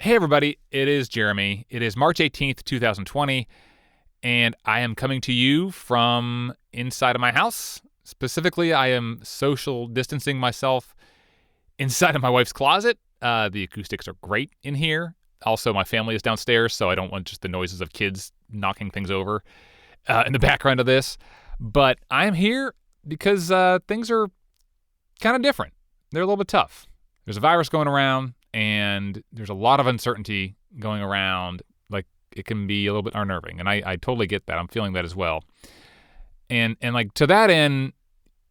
Hey everybody, it is Jeremy. It is March 18th, 2020, and I am coming to you from inside of my house. Specifically, I am social distancing myself inside of my wife's closet. The acoustics are great in here. Also, my family is downstairs, so I don't want just the noises of kids knocking things over in the background of this. But I am here because things are kind of different. They're a little bit tough. There's a virus going around, and there's a lot of uncertainty going around. Like, it can be a little bit unnerving, and I totally get that. I'm feeling that as well. And like, to that end,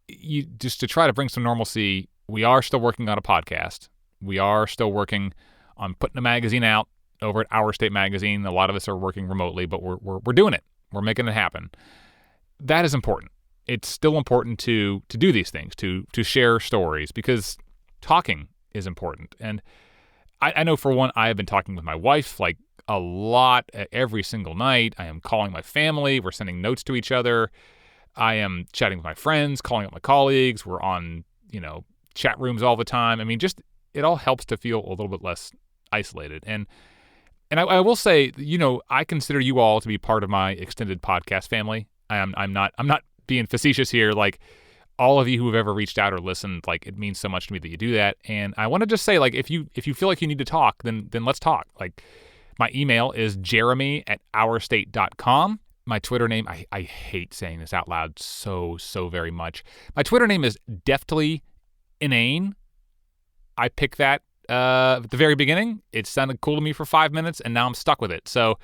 you just to try to bring some normalcy, we are still working on a podcast. We are still working on putting a magazine out over at Our State Magazine. A lot of us are working remotely, but we're doing it. We're making it happen. That is important. It's still important to do these things, to share stories, because talking is important. And I know, for one, I have been talking with my wife like a lot every single night. I am calling my family. We're sending notes to each other. I am chatting with my friends, calling up my colleagues. We're on, chat rooms all the time. I mean, just it all helps to feel a little bit less isolated. And I will say, I consider you all to be part of my extended podcast family. I'm not being facetious here. Like, all of you who have ever reached out or listened, like, it means so much to me that you do that. And I want to just say, like, if you feel like you need to talk, then let's talk. Like, my email is jeremy@ourstate.com. My Twitter name, I hate saying this out loud so very much. My Twitter name is Deftly Inane. I picked that at the very beginning. It sounded cool to me for 5 minutes, and now I'm stuck with it. So,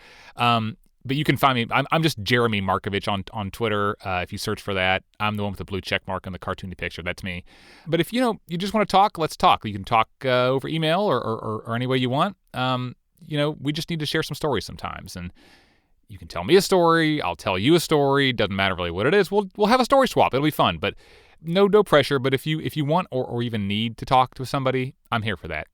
but you can find me. I'm just Jeremy Markovich on Twitter. If you search for that, I'm the one with the blue check mark and the cartoony picture. That's me. But if you just want to talk, let's talk. You can talk over email or any way you want. We just need to share some stories sometimes, and you can tell me a story. I'll tell you a story. Doesn't matter really what it is. We'll have a story swap. It'll be fun. But no pressure. But if you want or even need to talk to somebody, I'm here for that.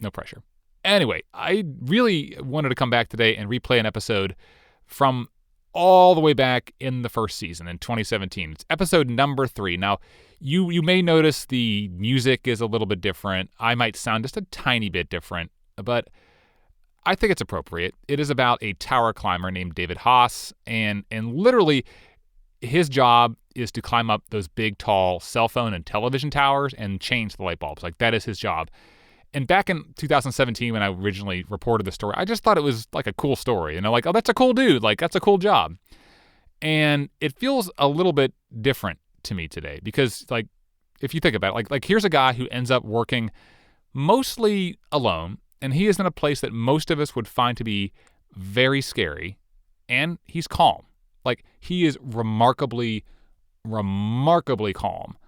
No pressure. Anyway, I really wanted to come back today and replay an episode from all the way back in the first season in 2017. It's episode number 3. Now, you may notice the music is a little bit different. I might sound just a tiny bit different, but I think it's appropriate. It is about a tower climber named David Haas, and literally his job is to climb up those big, tall cell phone and television towers and change the light bulbs. Like, that is his job. And back in 2017, when I originally reported the story, I just thought it was like a cool story. Like, oh, that's a cool dude. Like, that's a cool job. And it feels a little bit different to me today because, like, if you think about it, like here's a guy who ends up working mostly alone, and he is in a place that most of us would find to be very scary, and he's calm. Like, he is remarkably calm.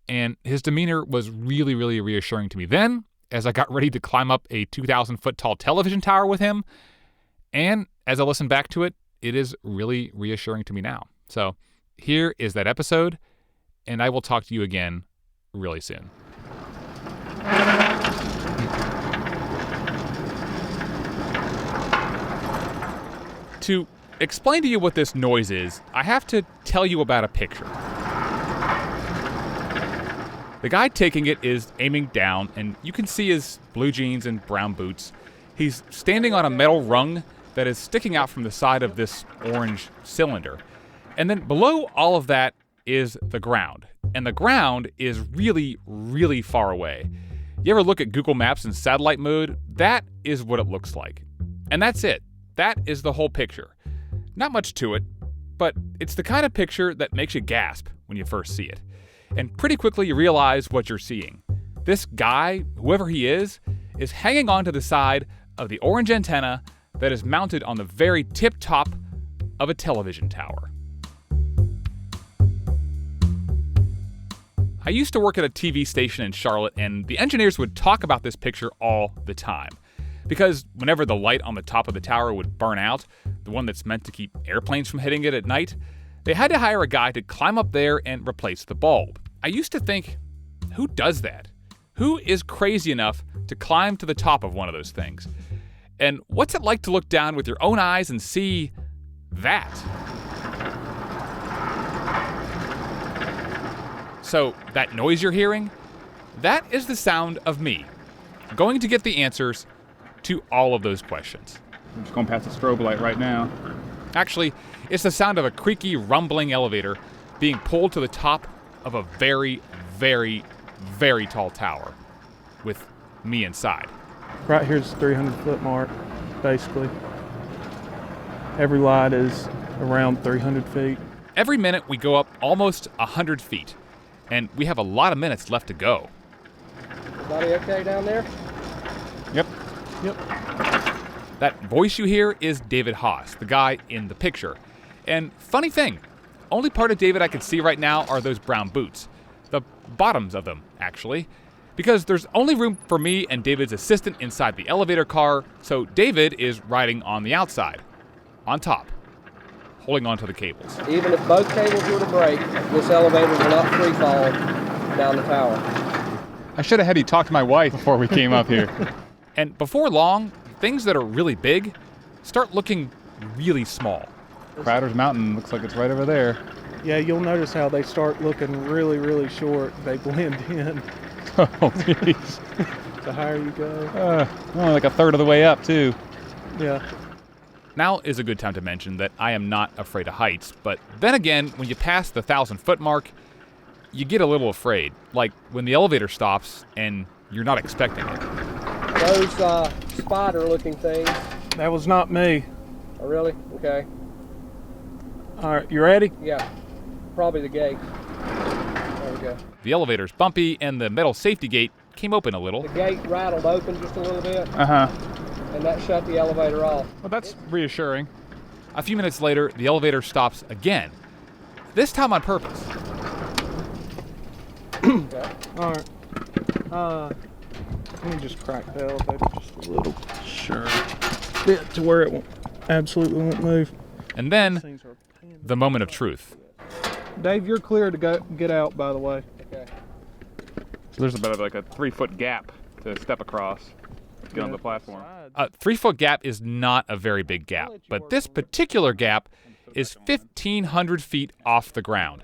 And his demeanor was really, really reassuring to me then, as I got ready to climb up a 2,000-foot tall television tower with him. And as I listen back to it, it is really reassuring to me now. So here is that episode, and I will talk to you again really soon. To explain to you what this noise is, I have to tell you about a picture. The guy taking it is aiming down, and you can see his blue jeans and brown boots. He's standing on a metal rung that is sticking out from the side of this orange cylinder. And then below all of that is the ground. And the ground is really, really far away. You ever look at Google Maps in satellite mode? That is what it looks like. And that's it. That is the whole picture. Not much to it, but it's the kind of picture that makes you gasp when you first see it. And pretty quickly you realize what you're seeing. This guy, whoever he is hanging onto the side of the orange antenna that is mounted on the very tip top of a television tower. I used to work at a TV station in Charlotte, and the engineers would talk about this picture all the time. Because whenever the light on the top of the tower would burn out, the one that's meant to keep airplanes from hitting it at night, they had to hire a guy to climb up there and replace the bulb. I used to think, who does that? Who is crazy enough to climb to the top of one of those things? And what's it like to look down with your own eyes and see that? So that noise you're hearing, that is the sound of me going to get the answers to all of those questions. I'm just going past the strobe light right now. Actually, it's the sound of a creaky, rumbling elevator being pulled to the top of a very, very, very tall tower with me inside. Right here's the 300-foot mark, basically. Every light is around 300 feet. Every minute we go up almost 100 feet, and we have a lot of minutes left to go. Everybody okay down there? Yep. Yep. That voice you hear is David Haas, the guy in the picture. And funny thing, only part of David I can see right now are those brown boots. The bottoms of them, actually. Because there's only room for me and David's assistant inside the elevator car, so David is riding on the outside, on top, holding onto the cables. Even if both cables were to break, this elevator will not free fall down the tower. I should have had you talk to my wife before we came up here. And before long, things that are really big start looking really small. Crowder's Mountain looks like it's right over there. Yeah, you'll notice how they start looking really, really short. They blend in. Oh, jeez. The higher you go. Only like a third of the way up, too. Yeah. Now is a good time to mention that I am not afraid of heights, but then again, when you pass the 1,000-foot mark, you get a little afraid, like when the elevator stops and you're not expecting it. Those spider-looking things. That was not me. Oh, really? Okay. All right, you ready? Yeah. Probably the gate. There we go. The elevator's bumpy and the metal safety gate came open a little. The gate rattled open just a little bit, Uh-huh. and that shut the elevator off. Well, that's reassuring. A few minutes later, the elevator stops again, this time on purpose. Okay. All right. Let me just crack the elevator just a little. Sure. Bit to where it absolutely won't move. And then, the moment of truth. Dave, you're clear to go get out, by the way. Okay. So there's about like a 3-foot gap to step across to get on the platform. A 3-foot gap is not a very big gap, but this particular gap is 1,500 feet off the ground,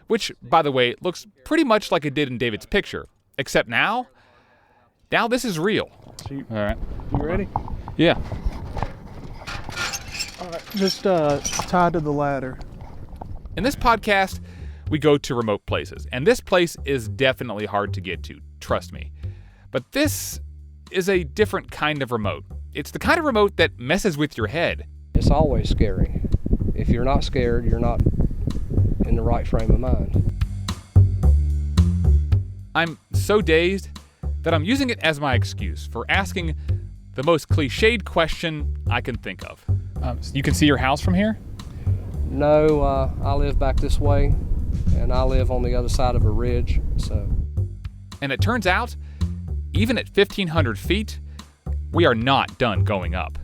which, by the way, looks pretty much like it did in David's picture, except now this is real. So All right. you ready? Yeah. All right. Just tied to the ladder. In this podcast, we go to remote places, and this place is definitely hard to get to, trust me. But this is a different kind of remote. It's the kind of remote that messes with your head. It's always scary. If you're not scared, you're not in the right frame of mind. I'm so dazed that I'm using it as my excuse for asking the most cliched question I can think of. So you can see your house from here? No, I live back this way, and I live on the other side of a ridge, so. And it turns out, even at 1,500 feet, we are not done going up.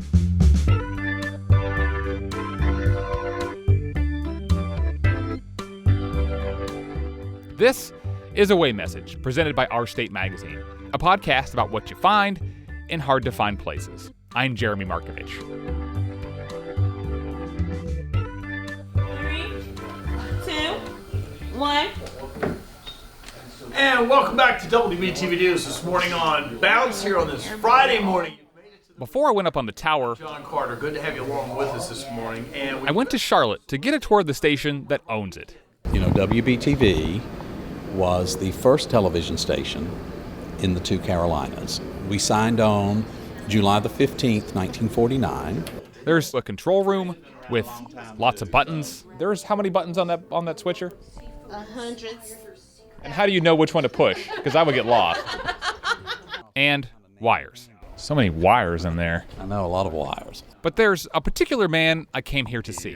This is Away Message, presented by Our State Magazine, a podcast about what you find in hard-to-find places. I'm Jeremy Markovich. 3, 2, 1. And welcome back to WBTV News this morning on Bounce here on this Friday morning. Before I went up on the tower, John Carter, good to have you along with us this morning. And I went to Charlotte to get a tour of the station that owns it. You know, WBTV was the first television station in the two Carolinas. We signed on July the 15th, 1949. There's a control room with lots of buttons. There's how many buttons on that switcher? Hundreds. And how do you know which one to push? Because I would get lost. And wires. So many wires in there. I know, a lot of wires. But there's a particular man I came here to see.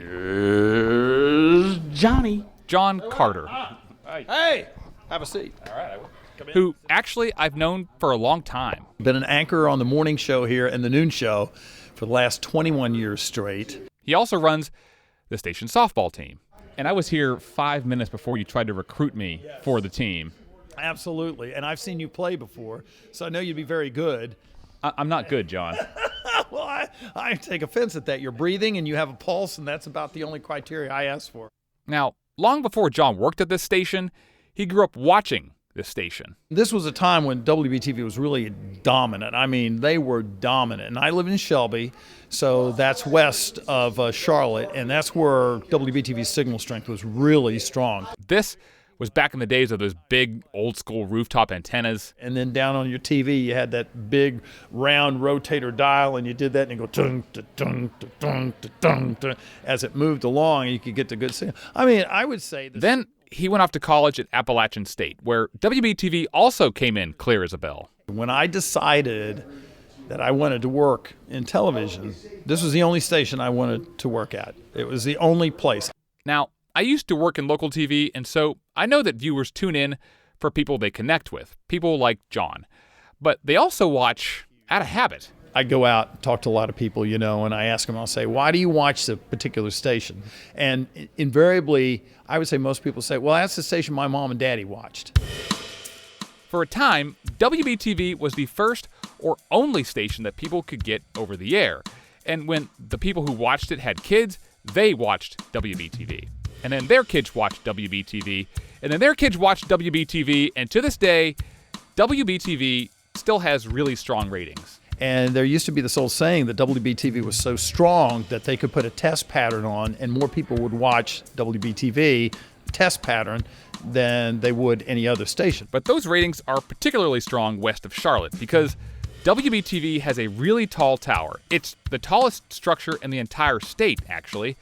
Johnny. John Carter. Hey, have a seat. Who actually I've known for a long time. Been an anchor on the morning show here and the noon show for the last 21 years straight. He also runs the station softball team. And I was here 5 minutes before you tried to recruit me for the team. Absolutely, and I've seen you play before, so I know you'd be very good. I'm not good, John. Well, I take offense at that. You're breathing and you have a pulse, and that's about the only criteria I ask for. Now, long before John worked at this station, he grew up watching this station. This was a time when WBTV was really dominant. I mean, they were dominant. And I live in Shelby, so that's west of Charlotte, and that's where WBTV's signal strength was really strong. This was back in the days of those big old school rooftop antennas. And then down on your TV, you had that big round rotator dial, and you did that, and you go tung, tung, tung, tung, tung, as it moved along, and you could get the good signal. I mean, I would say this. Then he went off to college at Appalachian State, where WBTV also came in clear as a bell. When I decided that I wanted to work in television, this was the only station I wanted to work at. It was the only place. Now, I used to work in local TV, and so I know that viewers tune in for people they connect with, people like John. But they also watch out of habit. I go out and talk to a lot of people, you know, and I ask them, I'll say, why do you watch the particular station? And invariably, I would say most people say, well, that's the station my mom and daddy watched. For a time, WBTV was the first or only station that people could get over the air. And when the people who watched it had kids, they watched WBTV. And then their kids watched WBTV. And then their kids watched WBTV. And to this day, WBTV still has really strong ratings. And there used to be this old saying that WBTV was so strong that they could put a test pattern on and more people would watch WBTV test pattern than they would any other station. But those ratings are particularly strong west of Charlotte because WBTV has a really tall tower. It's the tallest structure in the entire state, actually.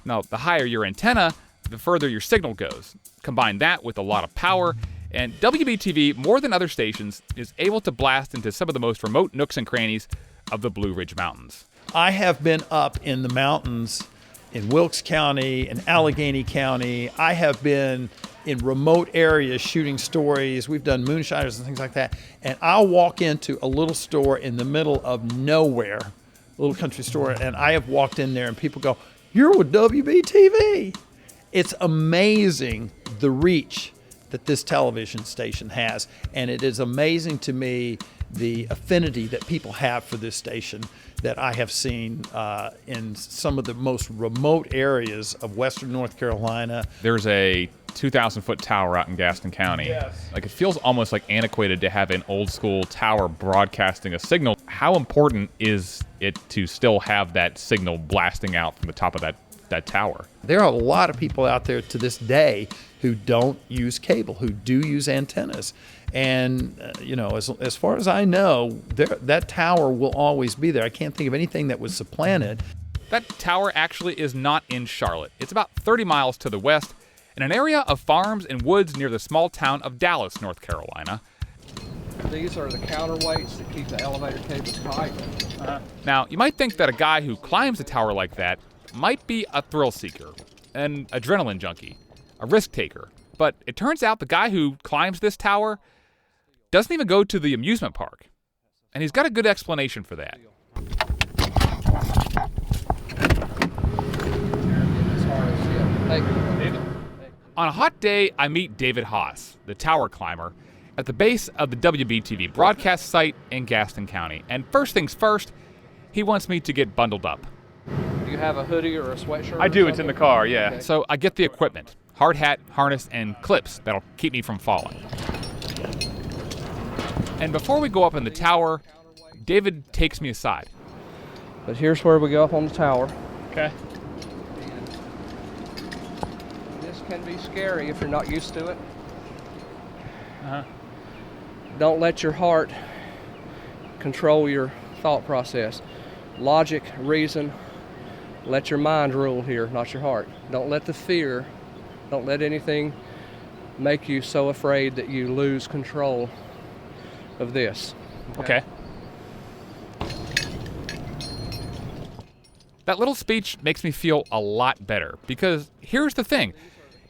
Now, the higher your antenna, the further your signal goes. Combine that with a lot of power, and WBTV, more than other stations, is able to blast into some of the most remote nooks and crannies of the Blue Ridge Mountains. I have been up in the mountains in Wilkes County, in Allegheny County. I have been in remote areas shooting stories. We've done moonshiners and things like that. And I'll walk into a little store in the middle of nowhere, a little country store, and I have walked in there and people go, "You're with WBTV." It's amazing the reach that this television station has. And it is amazing to me the affinity that people have for this station that I have seen in some of the most remote areas of western North Carolina. There's a 2,000-foot tower out in Gaston County. Yes. Like, it feels almost like antiquated to have an old school tower broadcasting a signal. How important is it to still have that signal blasting out from the top of that tower? There are a lot of people out there to this day who don't use cable, who do use antennas. And, as far as I know, that tower will always be there. I can't think of anything that was supplanted. That tower actually is not in Charlotte. It's about 30 miles to the west in an area of farms and woods near the small town of Dallas, North Carolina. These are the counterweights that keep the elevator cables tight. Now, you might think that a guy who climbs a tower like that might be a thrill seeker, an adrenaline junkie, a risk taker. But it turns out the guy who climbs this tower doesn't even go to the amusement park. And he's got a good explanation for that. On a hot day, I meet David Haas, the tower climber, at the base of the WBTV broadcast site in Gaston County. And first things first, he wants me to get bundled up. Do you have a hoodie or a sweatshirt? I do. It's in the car, yeah. Okay. So I get the equipment, hard hat, harness, and clips that'll keep me from falling. And before we go up in the tower, David takes me aside. But here's where we go up on the tower. Okay. This can be scary if you're not used to it. Uh-huh. Don't let your heart control your thought process. Logic, reason, let your mind rule here, not your heart. Don't let the fear, don't let anything make you so afraid that you lose control of this. Okay. That little speech makes me feel a lot better because here's the thing.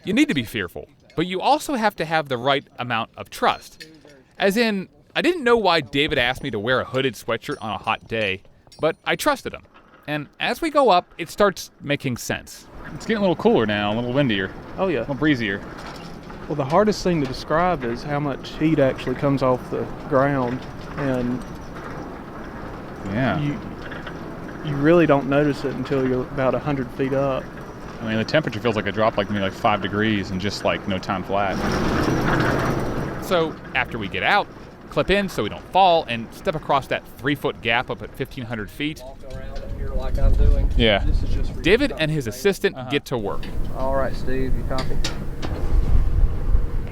You need to be fearful, but you also have to have the right amount of trust. As in, I didn't know why David asked me to wear a hooded sweatshirt on a hot day, but I trusted him. And as we go up, it starts making sense. It's getting a little cooler now, a little windier, Oh, yeah. a little breezier. Well, the hardest thing to describe is how much heat actually comes off the ground, and Yeah. you really don't notice it until you're about 100 feet up. I mean, the temperature feels like it dropped like maybe like 5 degrees in just like no time flat. So after we get out, clip in so we don't fall, and step across that 3-foot gap up at 1,500 feet. Walk around up here like I'm doing. Yeah. This is just for David your and his assistant get to work. All right, Steve, you copy?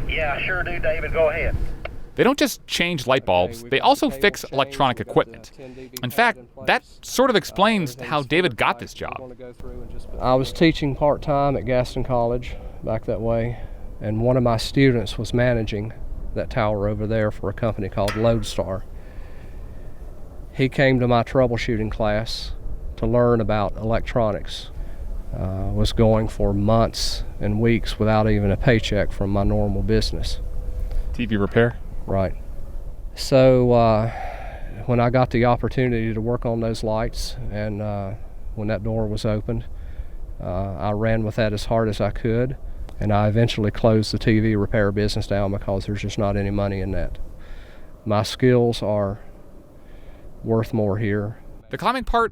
Yeah, sure do, David. Go ahead. They don't just change light bulbs, they also fix electronic equipment. In fact, that sort of explains how David got this job. I was teaching part-time at Gaston College back that way, and one of my students was managing that tower over there for a company called Lodestar. He came to my troubleshooting class to learn about electronics. Was going for months and weeks without even a paycheck from my normal business. TV repair? Right. So when I got the opportunity to work on those lights, and when that door was opened, I ran with that as hard as I could, and I eventually closed the TV repair business down because there's just not any money in that. My skills are worth more here. The climbing part,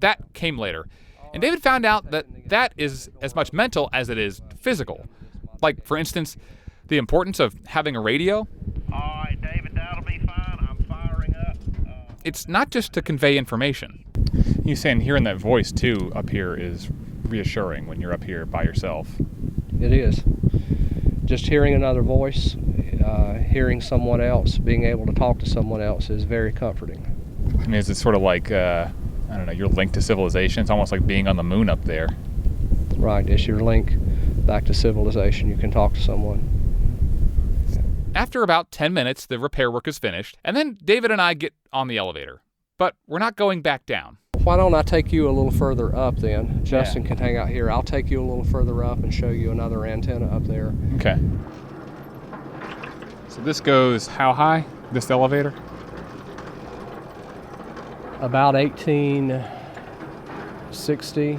that came later. And David found out that that is as much mental as it is physical. Like, for instance, the importance of having a radio. All right, David, that'll be fine. I'm firing up. It's not just to convey information. You're saying hearing that voice, too, up here is reassuring when you're up here by yourself. It is. Just hearing another voice, hearing someone else, being able to talk to someone else is very comforting. I mean, is it sort of like, I don't know, your link to civilization? It's almost like being on the moon up there. Right, it's your link back to civilization. You can talk to someone. After about 10 minutes, the repair work is finished, and then David and I get on the elevator. But we're not going back down. Why don't I take you a little further up then? Justin can hang out here. I'll take you a little further up and show you another antenna up there. Okay. So this goes how high, this elevator? About 1860.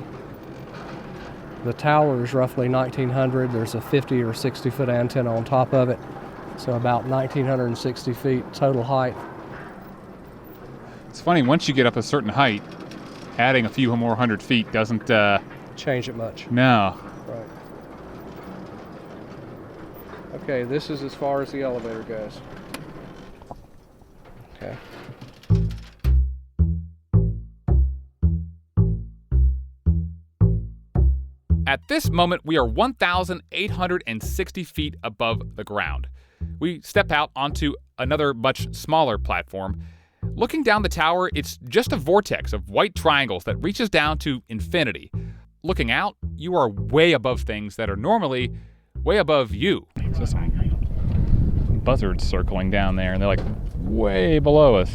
The tower is roughly 1900. There's a 50 or 60 foot antenna on top of it. So about 1960 feet total height. It's funny, once you get up a certain height, adding a few more 100 feet doesn't change it much. No. Right. Okay, this is as far as the elevator goes. Okay. At this moment, we are 1,860 feet above the ground. We step out onto another much smaller platform. Looking down the tower, it's just a vortex of white triangles that reaches down to infinity. Looking out, you are way above things that are normally way above you. So some buzzards circling down there, and they're like way below us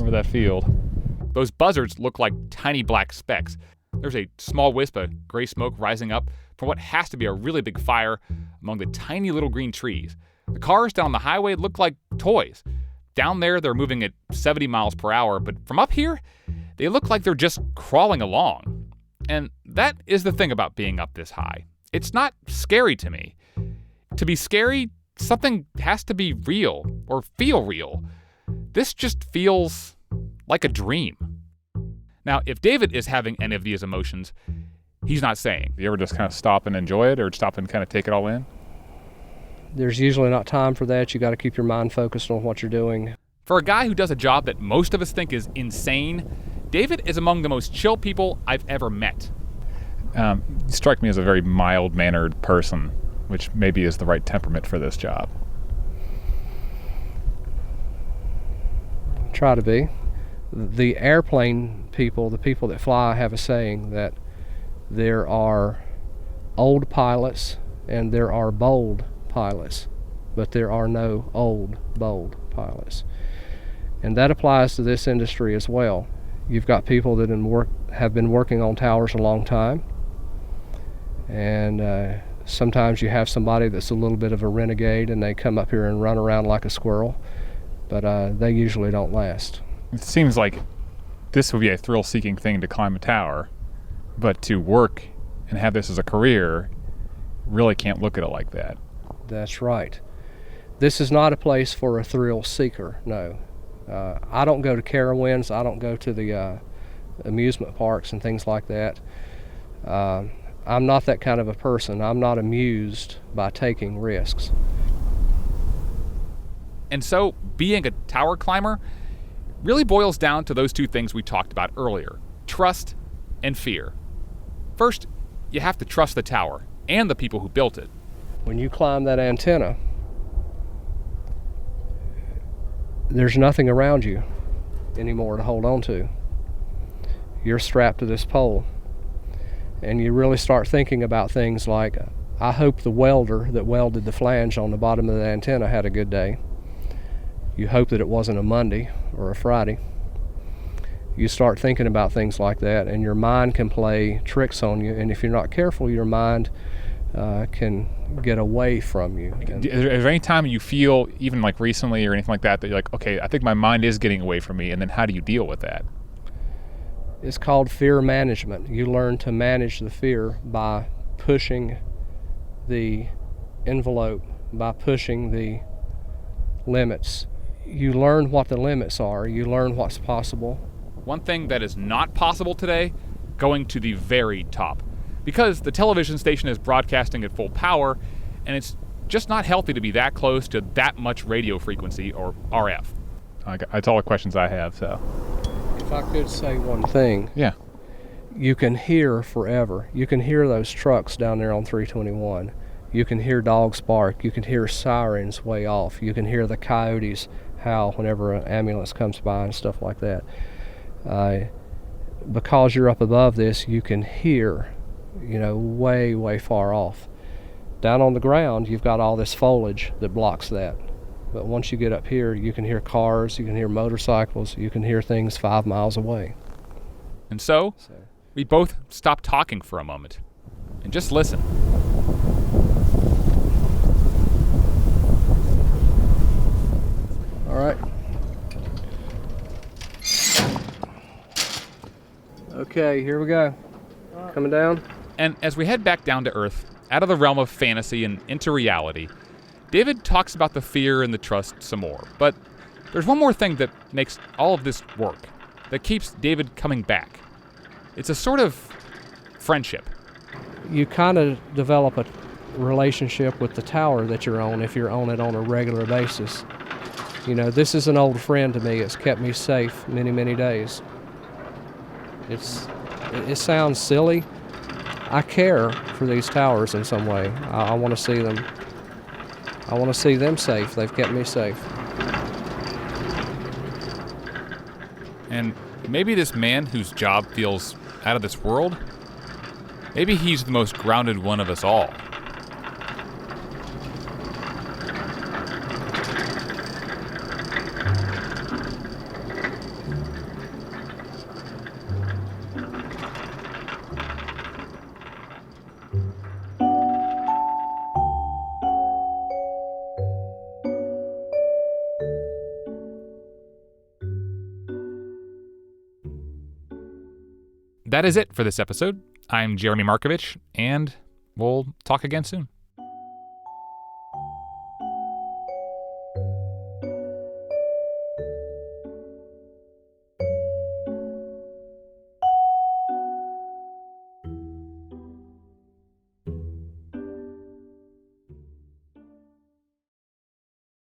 over that field. Those buzzards look like tiny black specks. There's a small wisp of gray smoke rising up from what has to be a really big fire among the tiny little green trees. The cars down the highway look like toys. Down there, they're moving at 70 miles per hour, but from up here, they look like they're just crawling along. And that is the thing about being up this high. It's not scary to me. To be scary, something has to be real or feel real. This just feels like a dream. Now, if David is having any of these emotions, he's not saying. You ever just kind of stop and enjoy it or stop and kind of take it all in? There's usually not time for that. You got to keep your mind focused on what you're doing. For a guy who does a job that most of us think is insane, David is among the most chill people I've ever met. You strike me as a very mild-mannered person, which maybe is the right temperament for this job. Try to be. The airplane people, the people that fly, have a saying that there are old pilots and there are bold pilots, but there are no old, bold pilots. And that applies to this industry as well. You've got people that have been working on towers a long time, and sometimes you have somebody that's a little bit of a renegade and they come up here and run around like a squirrel, but they usually don't last. It seems like this would be a thrill-seeking thing to climb a tower, but to work and have this as a career, really can't look at it like that. That's right. This is not a place for a thrill seeker, no. I don't go to Carowinds, I don't go to the amusement parks and things like that. I'm not that kind of a person. I'm not amused by taking risks. And so being a tower climber really boils down to those two things we talked about earlier, trust and fear. First, you have to trust the tower and the people who built it. When you climb that antenna, there's nothing around you anymore to hold on to. You're strapped to this pole. And you really start thinking about things like, I hope the welder that welded the flange on the bottom of the antenna had a good day. You hope that it wasn't a Monday or a Friday. You start thinking about things like that, and your mind can play tricks on you, and if you're not careful, your mind can get away from you. Is there any time you feel, even like recently or anything like that, that you're like, okay, I think my mind is getting away from me, and then how do you deal with that? It's called fear management. You learn to manage the fear by pushing the envelope, by pushing the limits. You learn what the limits are. You learn what's possible. One thing that is not possible today, going to the very top. Because the television station is broadcasting at full power, and it's just not healthy to be that close to that much radio frequency, or RF. That's all the questions I have, so. If I could say one thing. Yeah. You can hear forever. You can hear those trucks down there on 321. You can hear dogs bark. You can hear sirens way off. You can hear the coyotes howl whenever an ambulance comes by and stuff like that. Because you're up above this, you can hear, way, way far off. Down on the ground, you've got all this foliage that blocks that. But once you get up here, you can hear cars, you can hear motorcycles, you can hear things 5 miles away. And so, we both stop talking for a moment and just listen. All right. Okay, here we go. Coming down. And as we head back down to Earth, out of the realm of fantasy and into reality, David talks about the fear and the trust some more. But there's one more thing that makes all of this work, that keeps David coming back. It's a sort of friendship. You kind of develop a relationship with the tower that you're on if you're on it on a regular basis. This is an old friend to me. It's kept me safe many, many days. It sounds silly. I care for these towers in some way. I want to see them. I want to see them safe. They've kept me safe. And maybe this man whose job feels out of this world, maybe he's the most grounded one of us all. That is it for this episode. I'm Jeremy Markovich, and we'll talk again soon.